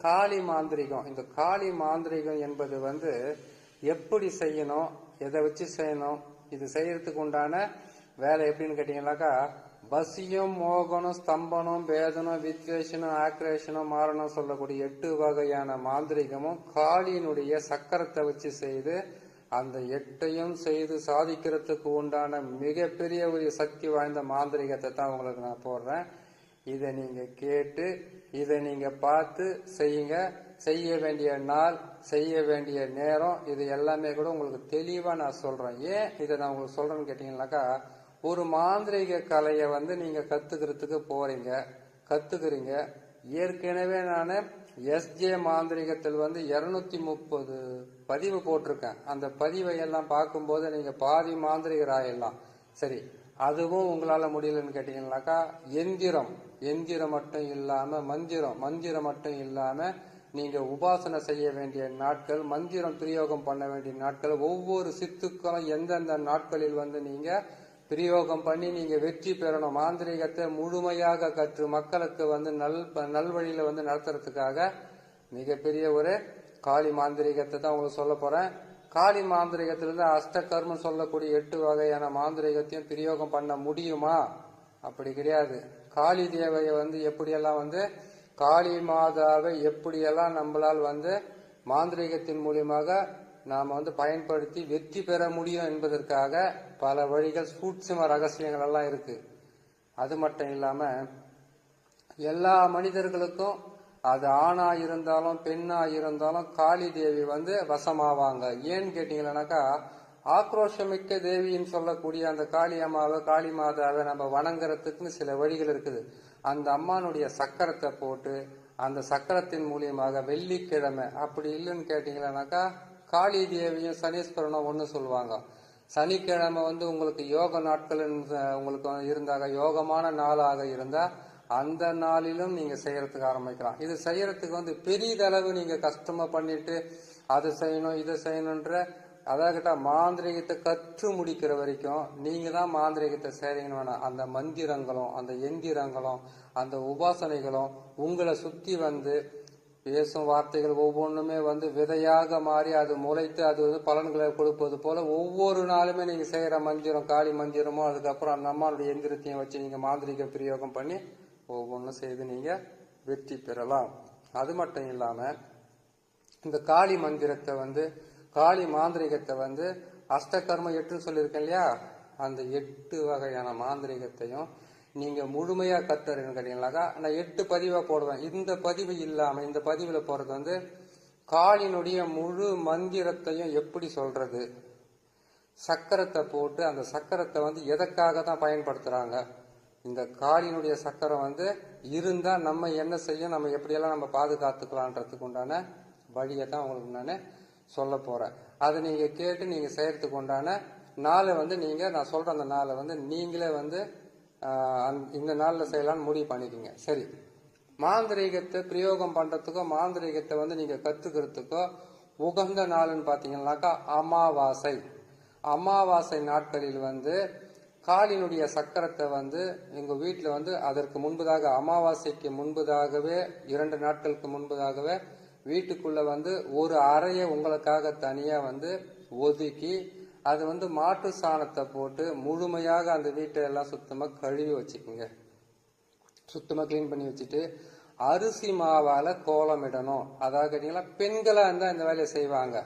காளி மாந்திரிகம். இந்த காளி மாந்திரிகம் என்பது வந்து எப்படி செய்யணும், எதை வச்சு செய்யணும், இது செய்யறதுக்கு உண்டான வேலை எப்படின்னு கேட்டீங்கன்னாக்கா, வசியம், மோகனம், ஸ்தம்பனம், பேதனம், வித்வேஷனம், ஆக்ரேஷனம், மாரணம் சொல்லக்கூடிய 8 வகையான மாந்திரிகமும் காளியினுடைய சக்கரத்தை வச்சு செய்து அந்த 8ஐயும் செய்து சாதிக்கிறதுக்கு உண்டான மிகப்பெரிய ஒரு சக்தி வாய்ந்த மாந்திரிகத்தை தான் உங்களுக்கு நான் போடுறேன். இதை நீங்க கேட்டு இதை நீங்க பார்த்து செய்யுங்க. செய்ய வேண்டிய நாள், செய்ய வேண்டிய நேரம், இது எல்லாமே கூட உங்களுக்கு தெளிவா நான் சொல்றேன். ஏன் இதை நான் உங்களுக்கு சொல்றேன்னு கேட்டீங்கன்னாக்கா, ஒரு மாந்திரிக கலையை வந்து நீங்க கத்துக்கிறதுக்கு போறீங்க, கத்துக்கிறீங்க. ஏற்கனவே நான் எஸ்ஜே மாந்திரிகத்தில் வந்து 230 பதிவு போட்டிருக்கேன். அந்த பதிவை எல்லாம் பார்க்கும்போது நீங்க பாதி மாந்திரிகர் ஆயிடலாம். சரி, அதுவும் உங்களால முடியலன்னு கேட்டீங்கன்னாக்கா, எந்திரம் மட்டும் இல்லாம மந்திரம் மட்டும் இல்லாம நீங்க உபாசனை செய்ய வேண்டிய நாட்கள், மந்திரம் பிரயோகம் பண்ண வேண்டிய நாட்கள், ஒவ்வொரு சித்துக்களும் எந்தெந்த நாட்களில் வந்து நீங்க பிரயோகம் பண்ணி நீங்க வெற்றி பெறணும். மாந்திரிகத்தை முழுமையாக கற்று மக்களுக்கு வந்து நல்வழியில வந்து நடத்துறதுக்காக மிகப்பெரிய ஒரு காளி மாந்திரிகத்தை தான் உங்களுக்கு சொல்ல போறேன். காளி மாந்திரிகத்திலிருந்து அஷ்டகர்மம் சொல்லக்கூடிய 8 வகையான மாந்திரிகத்தையும் பிரயோகம் பண்ண முடியுமா? அப்படி கிடையாது. காளி தேவையை வந்து எப்படியெல்லாம் வந்து காளி மாதாவை எப்படியெல்லாம் நம்மளால் வந்து மாந்திரிகத்தின் மூலியமாக நாம வந்து பயன்படுத்தி வெற்றி பெற முடியும் என்பதற்காக பல வழிகள், சூட்சும ரகசியங்கள் எல்லாம் இருக்கு. அது மட்டும் இல்லாம எல்லா மனிதர்களுக்கும், அது ஆணா இருந்தாலும் பெண்ணா இருந்தாலும் காளி தேவி வந்து வசமாவாங்க. ஏன்னு கேட்டீங்கன்னாக்கா, ஆக்ரோஷமிக்க தேவின்னு சொல்லக்கூடிய அந்த காளி அம்மாவை, காளி மாதாவை நம்ம வணங்குறதுக்குன்னு சில வழிகள் இருக்குது. அந்த அம்மானுடைய சக்கரத்தை போட்டு அந்த சக்கரத்தின் மூலியமாக வெள்ளிக்கிழமை, அப்படி இல்லைன்னு கேட்டீங்கன்னாக்கா காளி தேவியும் சனீஸ்வரனும் ஒன்று சொல்லுவாங்க. சனிக்கிழமை வந்து உங்களுக்கு யோக நாட்கள் உங்களுக்கு இருந்தாக, யோகமான நாளாக இருந்தா அந்த நாளிலும் நீங்க செய்யறதுக்கு ஆரம்பிக்கலாம். இது செய்யறதுக்கு வந்து பெரிதளவு நீங்க கஷ்டமா பண்ணிட்டு அதை செய்யணும் இதை செய்யணுன்ற, அதாகிட்ட மாந்திரிகத்தை கற்று முடிக்கிற வரைக்கும் நீங்க தான் மாந்திரிகத்தை செய்றீங்கன்னு வேணாம். அந்த மந்திரங்களும் அந்த எந்திரங்களும் அந்த உபாசனைகளும் உங்களை சுத்தி வந்து பேசும் வார்த்தைகள் ஒவ்வொன்றுமே வந்து விதையாக மாறி அது முளைத்து அது வந்து பலன்களை கொடுப்பது போல ஒவ்வொரு நாளுமே நீங்க செய்யற மந்திரம், காளி மந்திரமோ, அதுக்கப்புறம் அந்த அம்மாவுடைய எந்திரத்தையும் வச்சு நீங்க மாந்திரிக பிரயோகம் பண்ணி ஒவ்வொன்றும் செய்து நீங்க வெற்றி பெறலாம். அது மட்டும் இல்லாம இந்த காளி மந்திரத்தை வந்து, காளி மாந்திரிகத்தை வந்து அஷ்டகர்ம 8 சொல்லியிருக்கேன் இல்லையா, அந்த 8 வகையான மாந்திரிகத்தையும் நீங்க முழுமையா கத்துறீங்கன்னு கேட்டீங்கன்னாக்கா, நான் 8 பதிவா போடுவேன். இந்த பதிவு இல்லாம இந்த பதிவுல போறது வந்து காளினுடைய முழு மந்திரத்தையும் எப்படி சொல்றது, சக்கரத்தை போட்டு அந்த சக்கரத்தை வந்து எதற்காக தான் பயன்படுத்துறாங்க, இந்த காளினுடைய சக்கரம் வந்து இருந்தா நம்ம என்ன செய்யும், நம்ம எப்படியெல்லாம் நம்ம பாதுகாத்துக்கலான்றதுக்கு உண்டான வழியை தான் உங்களுக்கு நான் சொல்ல போறேன். அதை நீங்க கேட்டு நீங்க செய்யறதுக்கு உண்டான நாளை வந்து நீங்க, நான் சொல்ற அந்த நாளை வந்து நீங்களே வந்து இந்த நாளில் செய்யலாம்னு முடிவு பண்ணிக்கோங்க. சரி, மாந்திரீகத்தை பிரயோகம் பண்றதுக்கோ மாந்திரீகத்தை வந்து நீங்க கத்துக்கிறதுக்கோ உகந்த நாள்னு பாத்தீங்கன்னாக்கா அமாவாசை நாட்களில் வந்து காளினுடைய சக்கரத்தை வந்து எங்க வீட்டுல வந்து அதற்கு முன்பதாக, அமாவாசைக்கு முன்பதாகவே 2 நாட்களுக்கு முன்பதாகவே வீட்டுக்குள்ள வந்து ஒரு அறையை உங்களுக்காக தனியா வந்து ஒதுக்கி அது வந்து மாட்டு சாணத்தை போட்டு முழுமையாக அந்த வீட்டை எல்லாம் சுத்தமா கழுவி வச்சுக்கோங்க. சுத்தமா கிளீன் பண்ணி வச்சுட்டு அரிசி மாவால கோலமிடணும். அதாவது கேட்டீங்கன்னா பெண்களா இருந்தா இந்த வேலையை செய்வாங்க,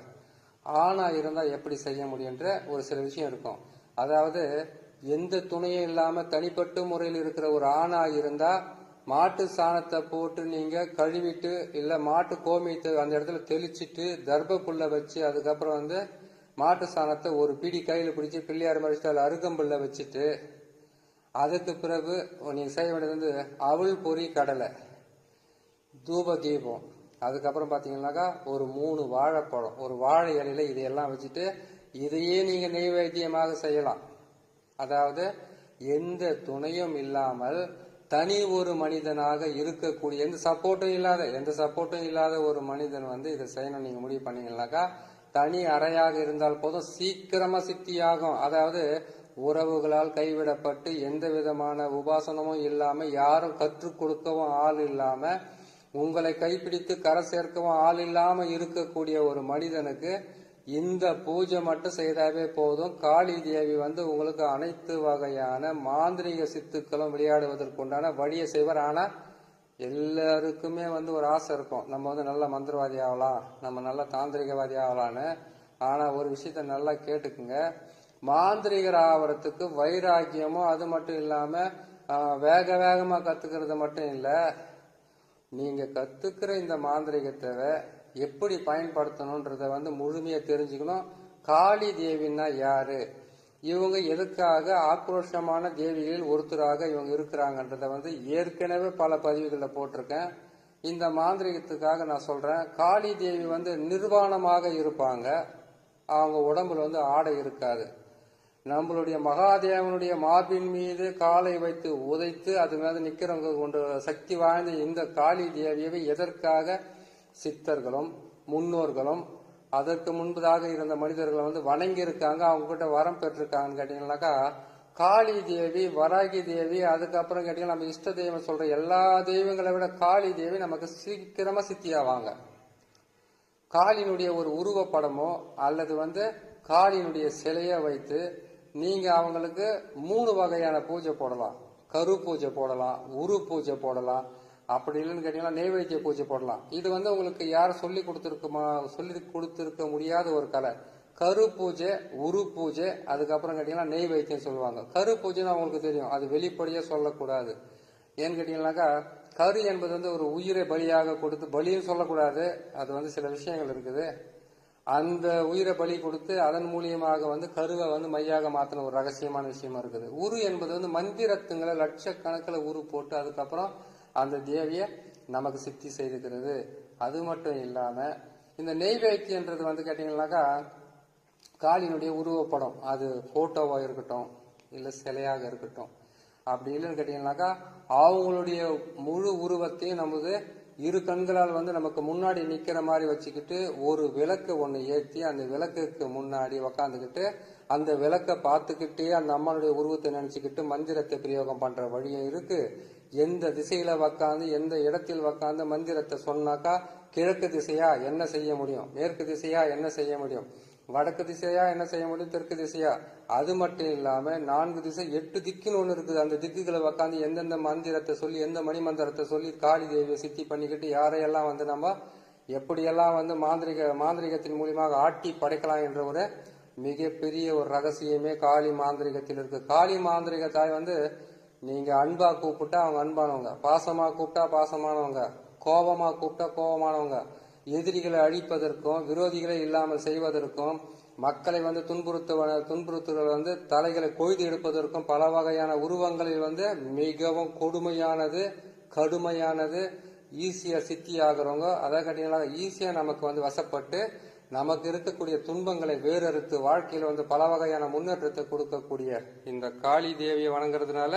ஆணா இருந்தா எப்படி செய்ய முடியுன்ற ஒரு சில விஷயம் இருக்கும். அதாவது எந்த துணையும் இல்லாம தனிப்பட்ட முறையில் இருக்கிற ஒரு ஆணா இருந்தா மாட்டு சாணத்தை போட்டு நீங்க கழுவிட்டு, இல்ல மாட்டு கோமியத்தை அந்த இடத்துல தெளிச்சிட்டு தர்பப்புல்ல வச்சு, அதுக்கப்புறம் வந்து மாட்டு சாணத்தை ஒரு பிடி கையில பிடிச்சி பிள்ளையார் மடிச்சுட்டு அதில் அருகம்புல்ல வச்சுட்டு, அதுக்கு பிறகு நீங்க செய்ய வேண்டியது வந்து அவள் பொறி கடலை, தூப தீபம், அதுக்கப்புறம் பாத்தீங்கன்னாக்கா ஒரு 3 வாழைப்பழம், ஒரு வாழை இலையில இதையெல்லாம் வச்சுட்டு இதையே நீங்க நெய்வேத்தியமாக செய்யலாம். அதாவது எந்த துணையும் இல்லாமல் தனி ஒரு மனிதனாக இருக்கக்கூடிய, எந்த சப்போர்ட்டும் இல்லாத ஒரு மனிதன் வந்து இதை செய்யணும் நீங்க முடிவு பண்ணீங்கன்னாக்கா, தனி அறையாக இருந்தால் போதும், சீக்கிரமா சித்தியாகும். அதாவது உறவுகளால் கைவிடப்பட்டு எந்த விதமான உபாசனமும் இல்லாம, யாரும் கற்றுக் கொடுக்கவும் ஆள் இல்லாம உங்களை கைப்பிடித்து கரை சேர்க்கவும் ஆள் இல்லாம இருக்கக்கூடிய ஒரு மனிதனுக்கு இந்த பூஜை மட்டும் செய்தாவே போதும். காளி தேவி வந்து உங்களுக்கு அனைத்து வகையான மாந்திரிக சித்துக்களும் விளையாடுவதற்குண்டான வழியை செய்வார். ஆனா எல்லாருக்குமே வந்து ஒரு ஆசை இருக்கும், நம்ம வந்து நல்ல மந்திரவாதி ஆகலாம், நம்ம நல்ல தாந்திரிகவாதி ஆகலான்னு. ஆனா ஒரு விஷயத்த நல்லா கேட்டுக்குங்க, மாந்திரிகர் ஆவறதுக்கு வைராக்கியமும் அது மட்டும் இல்லாம வேக வேகமா கத்துக்கிறது மட்டும் இல்ல, நீங்க கத்துக்கிற இந்த மாந்திரிகத்தை எப்படி பயன்படுத்தணும்ன்றத வந்து முழுமையா தெரிஞ்சுக்கணும். காளி தேவின்னா யாரு, இவங்க எதுக்காக ஆக்ரோஷமான தேவிகளில் ஒருத்தராக இவங்க இருக்கிறாங்கன்றத வந்து ஏற்கனவே பல பதிவுகளில் போட்டிருக்கேன். இந்த மாந்திரிகத்துக்காக நான் சொல்றேன். காளி தேவி வந்து நிர்வாணமாக இருப்பாங்க, அவங்க உடம்புல வந்து ஆடை இருக்காது. நம்மளுடைய மகாதேவனுடைய மார்பின் மீது காலை வைத்து உதைத்து அது மேல நிக்கிறவங்க கொண்டு சக்தி வாய்ந்த இந்த காளி தேவியவை எதற்காக சித்தர்களும் முன்னோர்களும் அதற்கு முன்பதாக இருந்த மனிதர்களை வந்து வணங்கி இருக்காங்க, அவங்க கிட்ட வரம் பெற்றிருக்காங்கன்னு கேட்டீங்கன்னாக்கா, காளி தேவி, வராகி தேவி, அதுக்கப்புறம் கேட்டீங்கன்னா நம்ம இஷ்ட தெய்வம் சொல்ற எல்லா தெய்வங்களை விட காளி தேவி நமக்கு சீக்கிரமா சித்தியாவாங்க. காளியினுடைய ஒரு உருவப்படமோ அல்லது வந்து காளியினுடைய சிலையை வைத்து நீங்க அவங்களுக்கு 3 வகையான பூஜை போடலாம். கரு பூஜை போடலாம், உரு பூஜை போடலாம், அப்படி இல்லைன்னு கேட்டீங்கன்னா நெய்வேத்திய பூஜை போடலாம். இது வந்து உங்களுக்கு யாரும் சொல்லி கொடுத்திருக்க முடியாத ஒரு கலை. கரு பூஜை, உரு பூஜை, அதுக்கப்புறம் கேட்டீங்கன்னா நெய்வேத்தியம் சொல்லுவாங்க. கரு பூஜைன்னு அவங்களுக்கு தெரியும், அது வெளிப்படையா சொல்லக்கூடாது. ஏன்னு கேட்டீங்கன்னாக்கா, கரு என்பது வந்து ஒரு உயிரை பலியாக கொடுத்து, பலின்னு சொல்லக்கூடாது, அது வந்து சில விஷயங்கள் இருக்குது. அந்த உயிரை பலி கொடுத்து அதன் மூலியமாக வந்து கருவை வந்து மையாக மாத்தின ஒரு ரகசியமான விஷயமா இருக்குது. உரு என்பது வந்து மந்திரத்துங்களை லட்சக்கணக்கில் உரு போட்டு அதுக்கப்புறம் அந்த தேவியை நமக்கு சித்தி செய்துக்கிறது. அது மட்டும் இல்லாம இந்த நெய்வேத்தியன்றது வந்து கேட்டீங்கன்னாக்கா, காளியினுடைய உருவப்படம், அது போட்டோவா இருக்கட்டும் இல்ல சிலையாக இருக்கட்டும், அப்படி இல்லைன்னு கேட்டீங்கன்னாக்கா அவங்களுடைய முழு உருவத்தையும் நமது இரு கண்களால் வந்து நமக்கு முன்னாடி நிக்கிற மாதிரி வச்சுக்கிட்டு ஒரு விளக்கு ஒண்ணு ஏற்றி அந்த விளக்குக்கு முன்னாடி உக்காந்துக்கிட்டு அந்த விளக்கை பார்த்துக்கிட்டே அந்த அம்மனுடைய உருவத்தை நினைச்சுக்கிட்டு மந்திரத்தை பிரயோகம் பண்ற வழியும் இருக்கு. எந்த திசையில உக்காந்து எந்த இடத்தில் உக்காந்து மந்திரத்தை சொன்னாக்கா, கிழக்கு திசையா என்ன செய்ய முடியும், மேற்கு திசையா என்ன செய்ய முடியும், வடக்கு திசையா என்ன செய்ய முடியும், தெற்கு திசையா, அது மட்டும் இல்லாம 4 திசை 8 திக்குன்னு ஒண்ணு இருக்குது. அந்த திக்குகளை உக்காந்து எந்தெந்த மந்திரத்தை சொல்லி எந்த மணி மந்திரத்தை சொல்லி காளி தேவியை சித்தி பண்ணிக்கிட்டு யாரையெல்லாம் வந்து நம்ம எப்படியெல்லாம் வந்து மாந்திரிகத்தின் மூலியமாக ஆட்டி படைக்கலாம் என்ற ஒரு மிகப்பெரிய ஒரு ரகசியமே காளி மாந்திரிகத்தில் இருக்கு. காளி மாந்திரிக தாய் வந்து நீங்க அன்பா கூப்பிட்டா அவங்க அன்பானவங்க, பாசமா கூப்பிட்டா பாசமானவங்க, கோபமா கூப்பிட்டா கோபமானவங்க, எதிரிகளை அழிப்பதற்கும் விரோதிகளை இல்லாமல் செய்வதற்கும் மக்களை வந்து துன்புறுத்துகள் வந்து தலைகளை கொய்து எடுப்பதற்கும் பல வகையான உருவங்களில் வந்து மிகவும் கொடுமையானது கடுமையானது ஈஸியா சித்தி ஆகிறவங்க. அதை கட்டிங்களா ஈஸியா நமக்கு வந்து வசப்பட்டு நமக்கு இருக்கக்கூடிய துன்பங்களை வேறறுத்து வாழ்க்கையில வந்து பல வகையான முன்னேற்றத்தை கொடுக்கக்கூடிய இந்த காளி தேவியை வணங்குறதுனால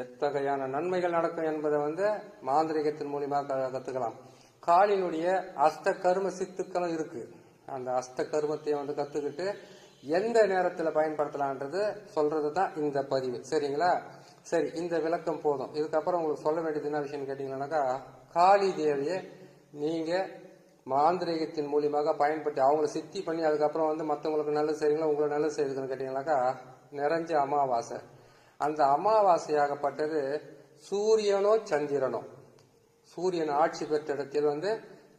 எத்தகையான நன்மைகள் நடக்கும் என்பதை வந்து மாந்திரிகத்தின் மூலியமாக கத்துக்கலாம். காளியினுடைய அஷ்ட கர்ம சித்துக்களும் இருக்கு. அந்த அஷ்ட கர்மத்தை வந்து கத்துக்கிட்டு எந்த நேரத்துல பயன்படுத்தலான்றது சொல்றது தான் இந்த பதிவு. சரிங்களா? சரி, இந்த விளக்கம் போதும். இதுக்கப்புறம் உங்களுக்கு சொல்ல வேண்டியது என்ன விஷயம் கேட்டீங்கன்னாக்கா, காளி தேவியை நீங்க மாந்திரிகத்தின் மூலியமாக பயன்படுத்தி அவங்கள சித்தி பண்ணி அதுக்கப்புறம் வந்து மற்றவங்களுக்கு நல்லது செய்வீங்களா, உங்களுக்கு நல்லது செய்யுதுன்னு கேட்டீங்கன்னாக்கா, நிறைஞ்ச அமாவாசை. அந்த அமாவாசையாகப்பட்டது சூரியனோ சந்திரனோ, சூரியன் ஆட்சி பெற்ற இடத்தில் வந்து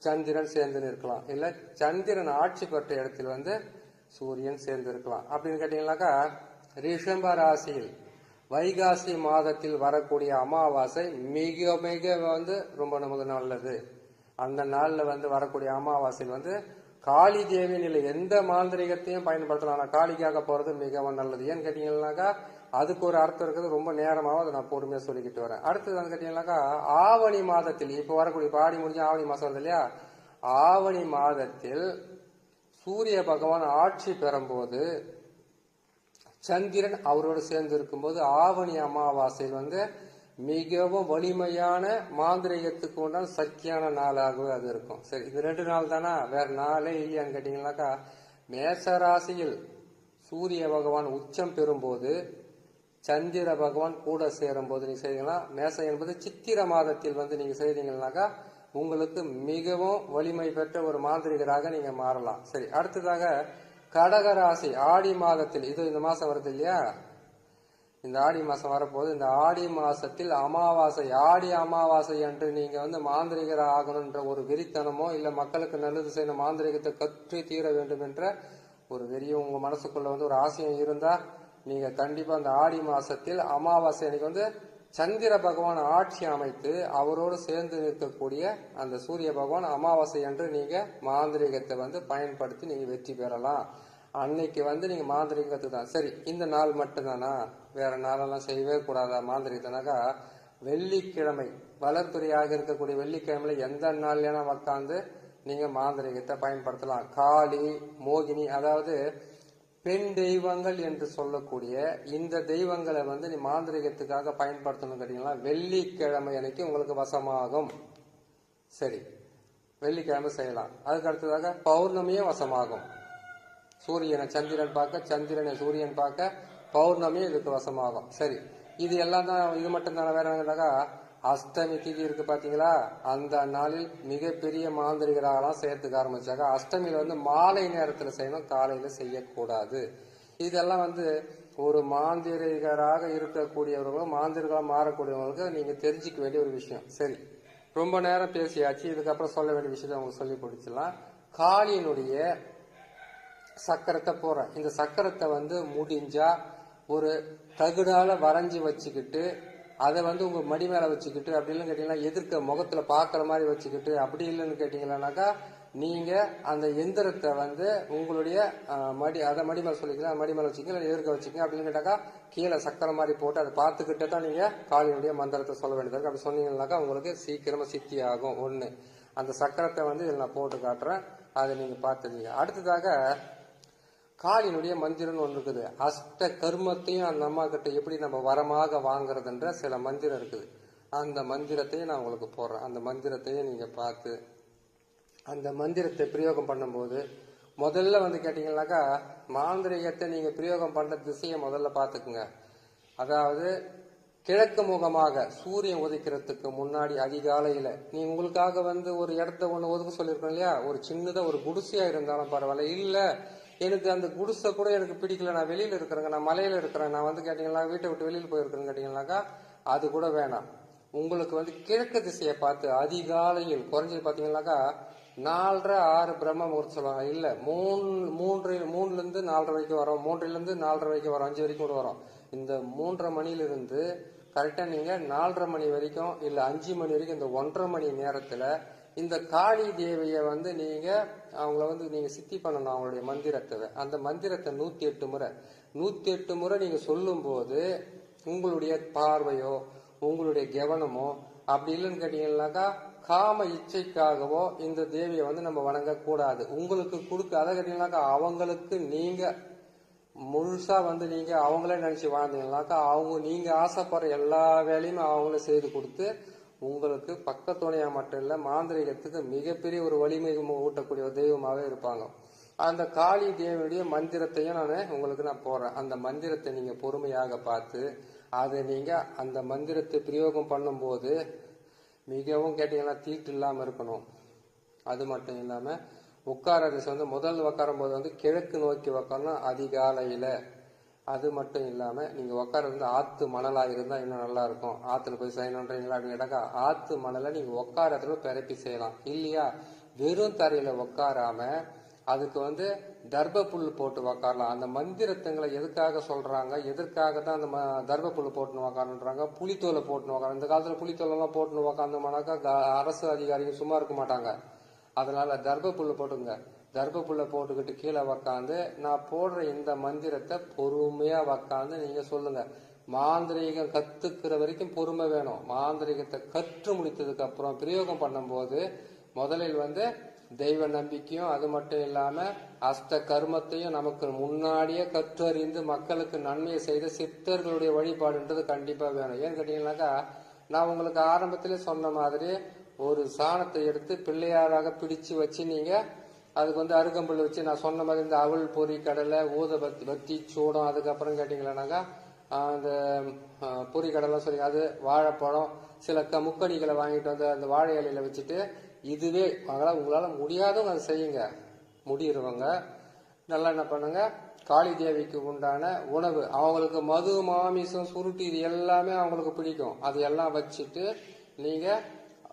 சந்திரன் சேர்ந்து நிற்கலாம், இல்ல சந்திரன் ஆட்சி பெற்ற இடத்தில் வந்து சூரியன் சேர்ந்து இருக்கலாம். அப்படின்னு கேட்டீங்கன்னாக்கா, ரிஷம்ப ராசியில் வைகாசி மாதத்தில் வரக்கூடிய அமாவாசை மிக மிக வந்து ரொம்ப நமக்கு நல்லது. அந்த நாள்ல வந்து வரக்கூடிய அமாவாசையில் வந்து காளி தேவியின் இல்லை எந்த மாந்திரிகத்தையும் பயன்படுத்தலாம். ஆனா காளிக்காக போறது மிகவும் நல்லது. ஏன்னு கேட்டீங்கன்னாக்கா, அதுக்கு ஒரு அர்த்தம் இருக்குது. ரொம்ப நேரமாகவும் அதை நான் பொறுமையா சொல்லிக்கிட்டு வரேன். அடுத்தது வந்து கேட்டீங்கன்னாக்கா, ஆவணி மாதத்தில் இப்ப வரக்கூடிய ஆடி முடிஞ்சு ஆவணி மாசம் வருது இல்லையா, ஆவணி மாதத்தில் சூரிய பகவான் ஆட்சி பெறும்போது சந்திரன் அவரோடு சேர்ந்து இருக்கும்போது ஆவணி அமாவாசையில் வந்து மிகவும் வலிமையான மாந்திரிகத்துக்கு உண்டான சக்தியான நாளாகவே அது இருக்கும். சரி, இது 2 நாள் தானா, வேற நாளே இல்லையான்னு கேட்டீங்கன்னாக்கா, மேசராசியில் சூரிய பகவான் உச்சம் பெறும்போது சந்திர பகவான் கூட சேரும் போது நீங்க செய்தீங்கன்னா, மேசம் என்பது சித்திர மாதத்தில் வந்து நீங்க செய்தீங்கன்னாக்கா உங்களுக்கு மிகவும் வலிமை பெற்ற ஒரு மாந்திரிகராக நீங்க மாறலாம். சரி, அடுத்ததாக கடகராசி ஆடி மாதத்தில், இது இந்த மாசம் வருது இல்லையா, இந்த ஆடி மாசம் வரப்போது, இந்த ஆடி மாசத்தில் அமாவாசை, ஆடி அமாவாசை அன்று நீங்க மாந்திரிகர் ஆகணும்ன்ற ஒரு வெறித்தனமோ இல்ல மக்களுக்கு நல்லது செய்யணும், மாந்திரிகத்தை கற்று தீர வேண்டும் என்ற ஒரு வெறியும் உங்க மனசுக்குள்ள ஒரு ஆசையும் இருந்தா நீங்க கண்டிப்பா அந்த ஆடி மாசத்தில் அமாவாசை அன்னைக்கு சந்திர பகவான் ஆட்சி அமைத்து அவரோடு சேர்ந்து இருக்கக்கூடிய அந்த சூரிய பகவான் அமாவாசை அன்று நீங்க மாந்திரிகத்தை பயன்படுத்தி நீங்க வெற்றி பெறலாம். அன்னைக்கு நீங்க மாந்திரிகத்தை தான். சரி, இந்த நாள் மட்டும்தானா, வேற நாளெல்லாம் செய்யவே கூடாதா மாந்திரிகத்தனாக்கா? வெள்ளிக்கிழமை, வளர்த்துறையாக இருக்கக்கூடிய வெள்ளிக்கிழமையில எந்த நாள்லனா உட்காந்து நீங்க மாந்திரிகத்தை பயன்படுத்தலாம். காளி, மோகினி, அதாவது பெண் தெய்வங்கள் என்று சொல்லக்கூடிய இந்த தெய்வங்களை நீ மாந்திரிகத்துக்காக பயன்படுத்தணும் கேட்டீங்களா, வெள்ளிக்கிழமை அன்னைக்கு உங்களுக்கு வசமாகும். சரி, வெள்ளிக்கிழமை செய்யலாம். அதுக்கு அடுத்ததாக பௌர்ணமியும் வசமாகும். சூரியனை சந்திரன் பார்க்க, சந்திரனை சூரியன் பார்க்க, பௌர்ணமியும் இதுக்கு வசமாகும். சரி, இது எல்லாம் தான், இது மட்டும் தானே? வேற என்னக்கா, அஷ்டமி திதி இருக்கு பாத்தீங்களா, அந்த நாளில் மிகப்பெரிய மாந்திரிகராகலாம் செய்யறதுக்கு ஆரம்பிச்சாங்க. அஷ்டமியில மாலை நேரத்துல செய்யணும், காலையில செய்யக்கூடாது. இதெல்லாம் ஒரு மாந்திரிகராக இருக்கக்கூடியவர்களும் மாந்திரிகளாக மாறக்கூடியவங்களுக்கு நீங்க தெரிஞ்சுக்க வேண்டிய ஒரு விஷயம். சரி, ரொம்ப நேரம் பேசியாச்சு, இதுக்கப்புறம் சொல்ல வேண்டிய விஷயத்தை உங்களுக்கு சொல்லி கொடுத்துலாம். காளியினுடைய சக்கரத்தை போறேன். இந்த சக்கரத்தை முடிஞ்சா ஒரு தகுடால வரைஞ்சி வச்சுக்கிட்டு அதை உங்க மடி மேல வச்சுக்கிட்டு, அப்படி இல்லைன்னு கேட்டீங்கன்னா எதிர்க்க முகத்துல பாக்குற மாதிரி வச்சுக்கிட்டு, அப்படி இல்லைன்னு கேட்டீங்கன்னாக்கா நீங்க அந்த எந்திரத்தை உங்களுடைய அதை மடி மேல சொல்லிக்கலாம், மடி மேல வச்சுக்கீங்க, எதிர்க்க வச்சுக்கீங்க. அப்படின்னு கேட்டாக்கா கீழே சக்கரை மாதிரி போட்டு அதை பார்த்துக்கிட்டே தான் நீங்க காளியினுடைய மந்திரத்தை சொல்ல வேண்டியது இருக்கு. அப்படி சொன்னீங்கன்னாக்கா உங்களுக்கு சீக்கிரமா சித்தி ஆகும். ஒண்ணு, அந்த சக்கரத்தை இதில் நான் போட்டு காட்டுறேன், அதை நீங்க பார்த்துருங்க. அடுத்ததாக காளியினுடைய மந்திரம்னு ஒன்று இருக்குது. அஷ்ட கர்மத்தையும் அந்த அம்மா கிட்ட எப்படி நம்ம வரமாக வாங்குறதுன்ற சில மந்திரம் இருக்குது. அந்த மந்திரத்தையும் நான் உங்களுக்கு போடுறேன். அந்த மந்திரத்தையும் நீங்க பார்த்து அந்த மந்திரத்தை பிரயோகம் பண்ணும்போது முதல்ல கேட்டீங்கன்னாக்கா மாந்திரிகத்தை நீங்க பிரயோகம் பண்ற திசையை முதல்ல பார்த்துக்குங்க. அதாவது கிழக்கு முகமாக சூரியன் உதைக்கிறதுக்கு முன்னாடி அதிகாலையில நீ உங்களுக்காக ஒரு இடத்த ஒண்ணு ஒதுக்க சொல்லியிருக்கோம் இல்லையா, ஒரு சின்னதா ஒரு குடிசையா இருந்தாலும் பரவாயில்ல, இல்ல எனக்கு அந்த குடிசை கூட எனக்கு பிடிக்கல, நான் வெளியில இருக்கிறேங்க, நான் மலையில இருக்கிறேன், நான் கேட்டீங்கன்னா வீட்டை விட்டு வெளியில் போயிருக்கிறேன்னு கேட்டீங்கன்னாக்கா அது கூட வேணாம். உங்களுக்கு கிழக்கு திசையை பார்த்து அதிகாலையில் குறைஞ்சது பாத்தீங்கன்னாக்கா 4:30 6 பிரம்ம முகூர்த்தம் சொல்லுவாங்க, இல்ல 3 இருந்து 4:30 வரைக்கும் வரும், 3 4:30 வரைக்கும் வரும், 5 வரைக்கும் கூட வரும். இந்த 3:30 மணிலிருந்து கரெக்டா நீங்க 4:30 மணி வரைக்கும் இல்ல 5 மணி வரைக்கும் இந்த 1:30 மணி நேரத்துல இந்த காளி தேவிய நீங்க அவங்கள நீங்க சித்தி பண்ணணும். அவங்களுடைய மந்திரத்தை, அந்த மந்திரத்தை 108 முறை நீங்க சொல்லும் போது உங்களுடைய பார்வையோ உங்களுடைய கவனமோ அப்படி இல்லைன்னு கேட்டீங்கன்னாக்கா காம இச்சைக்காகவோ இந்த தேவியை நம்ம வணங்க கூடாது. உங்களுக்கு கொடுக்க அதை கேட்டீங்கன்னாக்கா அவங்களுக்கு நீங்க முழுசா நீங்க அவங்களே நினைச்சு வாழ்ந்தீங்கன்னாக்கா அவங்க நீங்க ஆசைப்படுற எல்லா வேலையுமே அவங்கள செய்து கொடுத்து உங்களுக்கு பக்கத்துணையா மட்டும் இல்ல மாந்திரிகத்துக்கு மிகப்பெரிய ஒரு வலிமை ஊட்டக்கூடிய ஒரு தெய்வமாவே இருப்பாங்க. அந்த காளி தேவியுடைய மந்திரத்தையும் உங்களுக்கு நான் போடுறேன். அந்த மந்திரத்தை நீங்க பொறுமையாக பார்த்து அதை நீங்க அந்த மந்திரத்தை பிரயோகம் பண்ணும்போது மிகவும் கேட்டீங்கன்னா தீட்டு இல்லாம இருக்கணும். அது மட்டும் இல்லாம உட்கார திசை முதல் உட்காரும் போது கிழக்கு நோக்கி உட்காரணும் அதிகாலையில. அது மட்டும் இல்லாம நீங்க உட்கார ஆத்து மணலா இருந்தா இன்னும் நல்லா இருக்கும். ஆத்துல போய் செய்யணும்ன்றீங்களா அப்படின்னு கேட்டாக்கா ஆத்து மணலை நீங்க உட்காரத்துல பிறப்பி செய்யலாம். இல்லையா வெறும் தரையில உட்காராம அதுக்கு தர்ப புல் போட்டு உக்காரலாம். அந்த மந்திரத்துங்களை எதுக்காக சொல்றாங்க, எதற்காக தான் அந்த தர்ப புல் போட்டுன்னு உக்காருன்றாங்க, புலித்தோலை போட்டுன்னு உக்கார. இந்த காலத்துல புலித்தோலை எல்லாம் போட்டுன்னு உக்காந்தோம்னாக்கா அரசு அதிகாரிகள் சும்மா இருக்க மாட்டாங்க. அதனால தர்ப புல் போட்டுங்க. தர்ப புல்ல போட்டுக்கிட்டு கீழே உக்காந்து நான் போடுற இந்த மந்திரத்தை பொறுமையா உக்காந்து நீங்க சொல்லுங்க. மாந்திரீகம் கத்துக்கிற வரைக்கும் பொறுமை வேணும். மாந்திரீகத்தை கற்று முடித்ததுக்கு அப்புறம் பிரயோகம் பண்ணும் போது முதலில் தெய்வ நம்பிக்கையும் அது மட்டும் இல்லாம அஷ்ட கர்மத்தையும் நமக்கு முன்னாடியே கற்றறிந்து மக்களுக்கு நன்மையை செய்த சித்தர்களுடைய வழிபாடுன்றது கண்டிப்பா வேணும். ஏன்னு கேட்டீங்கன்னாக்கா நான் உங்களுக்கு ஆரம்பத்திலே சொன்ன மாதிரி ஒரு சாணத்தை எடுத்து பிள்ளையாராக பிடிச்சு வச்சு நீங்க அதுக்கு அருகம்புல் வச்சு நான் சொன்ன மாதிரி இந்த அவல் பொறி கடலை ஊத பத்தி சூடம் அதுக்கப்புறம் கேட்டீங்களானாக்கா அந்த பொரிக்கடலாம் சொல்லி அது வாழைப்பழம் சில முக்கணிகளை வாங்கிட்டு வந்து அந்த வாழை இலையில வச்சுட்டு இதுவே உங்களால முடியாதவங்க அதை செய்யுங்க. முடிகிறவங்க நல்லா என்ன பண்ணுங்க, காளி தேவிக்கு உண்டான உணவு அவங்களுக்கு மது மாமிசம் சுருட்டி இது எல்லாமே அவங்களுக்கு பிடிக்கும். அது எல்லாம் வச்சுட்டு நீங்க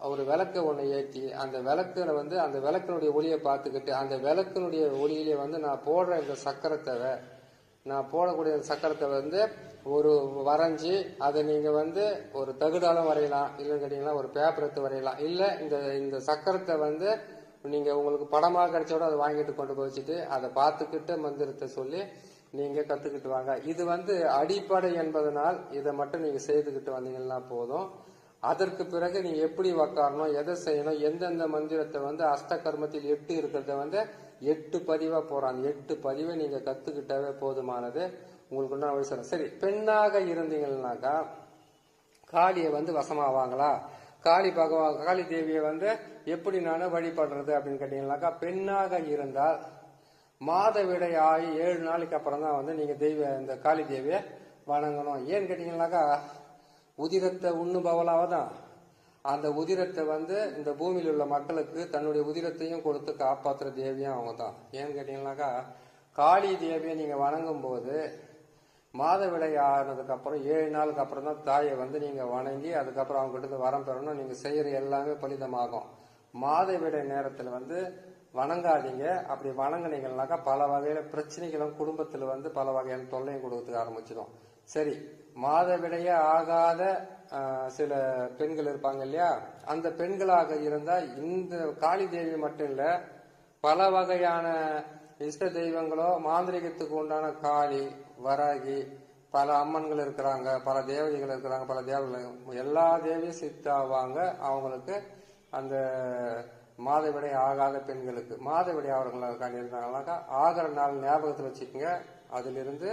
ஒரு விளக்க ஒண்ணு ஏற்றி அந்த விளக்குல வந்து அந்த விளக்கினுடைய ஒளியை பார்த்துக்கிட்டு அந்த விளக்கினுடைய ஒளியிலே வந்து நான் போடுற இந்த சக்கரத்தை நான் போடக்கூடிய சக்கரத்தை வந்து ஒரு வரைஞ்சி அதை நீங்க வந்து ஒரு தகுடாலும் வரையலாம், இல்லைன்னு கேட்டீங்கன்னா ஒரு பேப்பர் எடுத்து வரையலாம். இல்ல இந்த சக்கரத்தை வந்து நீங்க உங்களுக்கு படமா கிடைச்சோட அதை வாங்கிட்டு கொண்டு போய் வச்சுட்டு அதை பார்த்துக்கிட்டு மந்திரத்தை சொல்லி நீங்க கத்துக்கிட்டு வாங்க. இது வந்து அடிப்படை என்பதனால் இதை மட்டும் நீங்க செய்துக்கிட்டு வந்தீங்கன்னா போதும். அதற்கு பிறகு நீங்க எப்படி உக்காரணும், எதை செய்யணும், எந்தெந்த மந்திரத்தை வந்து அஷ்டகர்மத்தில் 8 இருக்கிறத வந்து 8 பதிவா போறாங்க. 8 பதிவை நீங்க கத்துக்கிட்டாவே போதுமானது. உங்களுக்கு ஒன்றும் அவசரம். சரி, பெண்ணாக இருந்தீங்கன்னாக்கா காளியை வந்து வசமாவாங்களா, காளி தேவியை வந்து எப்படி நான் வழிபடுறது அப்படின்னு கேட்டீங்கன்னாக்கா, பெண்ணாக இருந்தால் மாதவிடை ஆகி 7 நாளைக்கு அப்புறம் தான் வந்து நீங்க இந்த காளி தேவியை வணங்கணும். ஏன்னு கேட்டீங்கன்னாக்கா, உதிரத்தை உண்ணுபவளாக தான் அந்த உதிரத்தை வந்து இந்த பூமியில் உள்ள மக்களுக்கு தன்னுடைய உதிரத்தையும் கொடுத்து காப்பாற்றுற தேவியும் அவங்க தான். ஏன்னு கேட்டீங்கன்னாக்கா, காளி தேவியை நீங்க வணங்கும் போது மாதவிடை ஆனதுக்கு அப்புறம் 7 நாளுக்கு அப்புறம் தான் தாயை வந்து நீங்க வணங்கி அதுக்கப்புறம் அவங்க கிட்ட வரம் பெறணும். நீங்க செய்யற எல்லாமே பலிதமாகும். மாதவிடை நேரத்துல வந்து வணங்காதீங்க. அப்படி வணங்கினீங்கன்னாக்கா பல வகையில பிரச்சனைகளும் குடும்பத்துல வந்து பல வகையான தொல்லையும் கொடுக்கறதுக்கு ஆரம்பிச்சிடும். சரி, மாதவிடையே ஆகாத சில பெண்கள் இருப்பாங்க இல்லையா, அந்த பெண்களாக இருந்தா இந்த காளி தேவி மட்டும் இல்ல, பல வகையான இஷ்ட தெய்வங்களோ மாந்திரிகத்துக்கு உண்டான காளி, வராகி, பல அம்மன்கள் இருக்கிறாங்க, பல தேவதைகள் இருக்கிறாங்க, பல தேவதைகள் எல்லா தேவியும் சித்தாவாங்க. அவங்களுக்கு அந்த மாதவிடை ஆகாத பெண்களுக்கு மாதவிடை அவர்கள் இருந்தாங்கன்னாக்கா ஆகிற நாள் ஞாபகத்தில் வச்சுக்கோங்க. அதிலிருந்து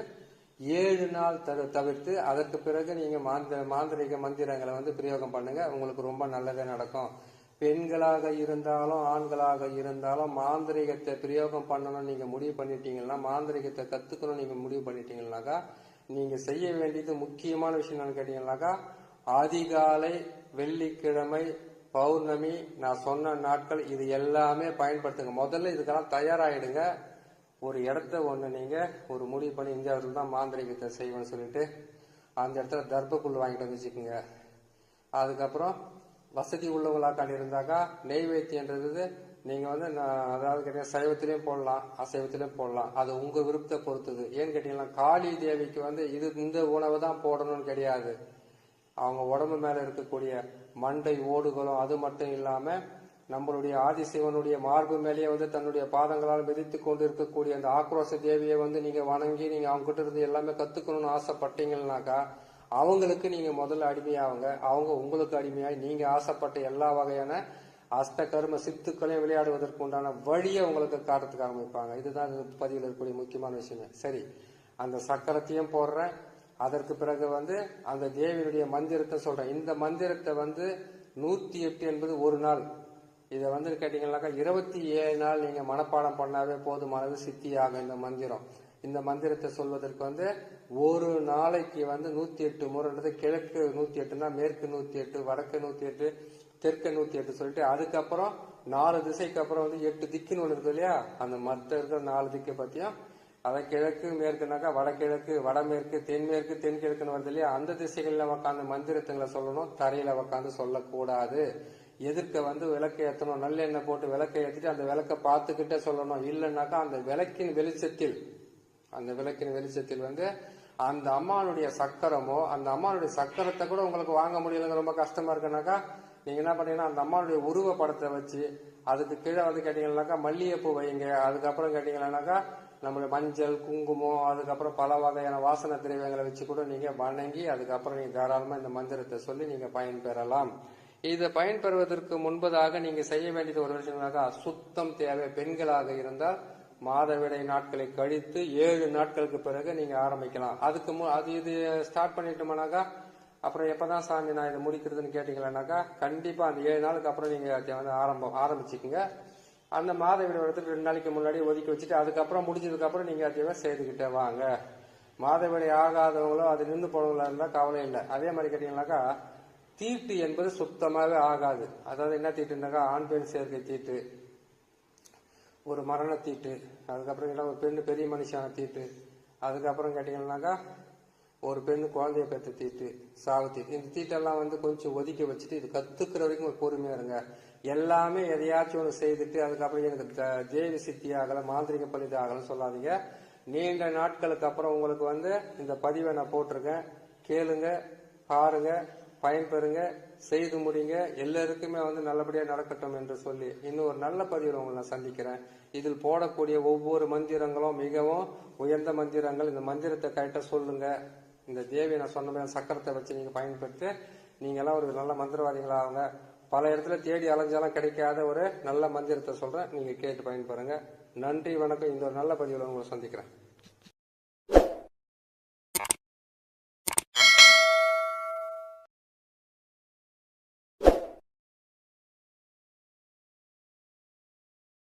7 நாள் தவிர்த்து அதற்கு பிறகு நீங்க மாந்திரிக மந்திரங்களை வந்து பிரயோகம் பண்ணுங்க. உங்களுக்கு ரொம்ப நல்லதே நடக்கும். பெண்களாக இருந்தாலும் ஆண்களாக இருந்தாலும் மாந்திரிகத்தை பிரயோகம் பண்ணணும் நீங்க முடிவு பண்ணிட்டீங்கன்னா, மாந்திரிகத்தை கத்துக்கணும் நீங்க முடிவு பண்ணிட்டீங்கன்னாக்கா, நீங்க செய்ய வேண்டியது முக்கியமான விஷயம் என்னன்னு கேட்டீங்கன்னாக்கா, அதிகாலை, வெள்ளிக்கிழமை, பௌர்ணமி, நான் சொன்ன நாட்கள் இது எல்லாமே பயன்படுத்துங்க. முதல்ல இதுக்கெல்லாம் தயாராகிடுங்க. ஒரு இடத்த ஒன்று நீங்க ஒரு முடிவு பண்ணி இந்த இடத்துல தான் மாந்திரிகத்தை செய்வேன்னு சொல்லிட்டு அந்த இடத்துல தர்பப்புல் வாங்கிட்டு வந்து வச்சுக்கோங்க. அதுக்கப்புறம் வசதி உள்ளவங்களாக்காண்டி இருந்தாக்கா நெய்வேத்தியன்றது நீங்க வந்து அதாவது கேட்டீங்கன்னா சைவத்திலையும் போடலாம், அசைவத்திலையும் போடலாம். அது உங்க விருப்பத்தை பொறுத்தது. ஏன்னு கேட்டீங்கன்னா, காளி தேவிக்கு வந்து இந்த உணவு தான் போடணும்னு கிடையாது. அவங்க உடம்பு மேல இருக்கக்கூடிய மண்டை ஓடுகளும் அது மட்டும் இல்லாம நம்மளுடைய ஆதிசிவனுடைய மார்பு மேலேயே வந்து தன்னுடைய பாதங்களால் மிதித்து கொண்டு இருக்கக்கூடிய அந்த ஆக்ரோஷ தேவியை வந்து நீங்க வணங்கி நீங்க அவங்க கிட்ட இருந்து எல்லாமே கத்துக்கணும்னு ஆசைப்பட்டீங்கன்னாக்கா அவங்களுக்கு நீங்க முதல்ல அடிமையாவுங்க. அவங்க உங்களுக்கு அடிமையாய் நீங்க ஆசைப்பட்ட எல்லா வகையான அஷ்ட கர்ம சித்துக்களையும் விளையாடுவதற்கு உண்டான வழியை உங்களுக்கு காட்டுறதுக்கு ஆரம்பிப்பாங்க. இதுதான் பதிவில் இருக்கக்கூடிய முக்கியமான விஷயமே. சரி, அந்த சக்கரத்தையும் போடுறேன். அதற்கு பிறகு வந்து அந்த தேவியினுடைய மந்திரத்தை சொல்றேன். இந்த மந்திரத்தை வந்து 108 என்பது ஒரு நாள். இதை வந்து கேட்டீங்கன்னாக்கா 27 நாள் நீங்க மனப்பாடம் பண்ணாவே போதுமானது, சித்தியாக இந்த மந்திரம். இந்த மந்திரத்தை சொல்வதற்கு வந்து ஒரு நாளைக்கு வந்து 108 முறைன்றது கிழக்கு 108னா மேற்கு 108, வடக்கு 108, தெற்கு 108 சொல்லிட்டு அதுக்கப்புறம் 4 திசைக்கு அப்புறம் வந்து 8 திக்குன்னு ஒன்று இருக்கு இல்லையா, அந்த மற்ற இருக்கிற 4 திக்கை பத்தியும் அதை கிழக்கு மேற்குனாக்கா வடகிழக்கு, வடமேற்கு, தென்மேற்கு, தென்கிழக்குன்னு வருது இல்லையா, அந்த திசைகளில் உக்காந்து மந்திரத்துங்களை சொல்லணும். தரையில உக்காந்து சொல்லக்கூடாது. எதிர்க்க வந்து விளக்கை ஏற்றணும். நல்லெண்ணெய் போட்டு விளக்கை ஏற்றிட்டு அந்த விளக்கை பார்த்துக்கிட்டே சொல்லணும். இல்லைன்னாக்கா அந்த விளக்கின் வெளிச்சத்தில் வந்து அந்த அம்மானுடைய சக்கரமோ அந்த அம்மானுடைய சக்கரத்தை கூட உங்களுக்கு வாங்க முடியலங்க, ரொம்ப கஷ்டமா இருக்குனாக்கா நீங்க என்ன பண்ணீங்கன்னா அந்த அம்மானுடைய உருவ படத்தை வச்சு அதுக்கு கீழே வந்து கேட்டீங்கன்னாக்கா மல்லிகைப்பூ வைங்க. அதுக்கப்புறம் கேட்டீங்கன்னாக்கா நம்மளுடைய மஞ்சள், குங்குமம், அதுக்கப்புறம் பல வகையான வாசனை திரவியங்களை வச்சு கூட நீங்க வணங்கி அதுக்கப்புறம் நீங்க தாராளமா இந்த மந்திரத்தை சொல்லி நீங்க பயன்பெறலாம். இதை பயன்பெறுவதற்கு முன்பதாக நீங்க செய்ய வேண்டியது ஒரு விஷயம்னாக்கா சுத்தம் தேவை. பெண்களாக இருந்தால் மாதவிடை நாட்களை கழித்து 7 நாட்களுக்கு பிறகு நீங்க ஆரம்பிக்கலாம். அதுக்கு இது ஸ்டார்ட் பண்ணிட்டோம்னாக்கா அப்புறம் எப்பதான் சாமி நான் இதை முடிக்கிறதுன்னு கேட்டீங்கன்னாக்கா கண்டிப்பா அந்த 7 நாளுக்கு அப்புறம் நீங்க வந்து ஆரம்பிச்சுக்குங்க. அந்த மாதவிடை வரத்துக்கு 2 நாளைக்கு முன்னாடி ஒதுக்கி வச்சுட்டு அதுக்கப்புறம் முடிஞ்சதுக்கு அப்புறம் நீங்க அதையவே செய்துக்கிட்டே வாங்க. மாதவிடை ஆகாதவங்களோ அது நின்று போனவங்களா இருந்தா கவலை இல்லை. அதே மாதிரி கேட்டீங்கன்னாக்கா தீட்டு என்பது சுத்தமாவே ஆகாது. அதாவது என்ன தீட்டுனாக்கா ஆண் பெண் சேர்க்கை தீட்டு, ஒரு மரண தீட்டு, அதுக்கப்புறம் ஒரு பெண்ணு பெரிய மனுஷான தீட்டு, அதுக்கப்புறம் கேட்டீங்கன்னாக்கா ஒரு பெண்ணு குழந்தைய பெற்ற தீட்டு, சாவு தீட்டு. இந்த தீட்டெல்லாம் வந்து கொஞ்சம் ஒதுக்கி வச்சுட்டு இது கத்துக்கிற வரைக்கும் ஒரு பொறுமையா இருங்க. எல்லாமே எதையாச்சும் ஒன்று செய்துட்டு அதுக்கப்புறம் எனக்கு தேவி சித்தி ஆகல, மாந்திரிக பலித ஆகலன்னு சொல்லாதீங்க. நீண்ட நாட்களுக்கு அப்புறம் உங்களுக்கு வந்து இந்த பதிவை நான் போட்டிருக்கேன், கேளுங்க, பாருங்க, பயன்பெறுங்க, செய்து முடிங்க. எல்லாருக்குமே வந்து நல்லபடியா நடக்கட்டும் என்று சொல்லி இன்னும் ஒரு நல்ல பதிவில் உங்களை நான் சந்திக்கிறேன். இதில் போடக்கூடிய ஒவ்வொரு மந்திரங்களும் மிகவும் உயர்ந்த மந்திரங்கள். இந்த மந்திரத்தை கரெக்டா சொல்லுங்க. இந்த தேவி நான் சொன்ன மாதிரி சக்கரத்தை வச்சு நீங்க பயன்படுத்தி நீங்க எல்லாம் ஒரு நல்ல மந்திரவாதிகளாகுங்க. பல இடத்துல தேடி அலைஞ்சாலும் கிடைக்காத ஒரு நல்ல மந்திரத்தை சொல்றேன், நீங்க கேட்டு பயன்பெறுங்க. நன்றி, வணக்கம். இந்த ஒரு நல்ல பதிவில் உங்களை சந்திக்கிறேன்.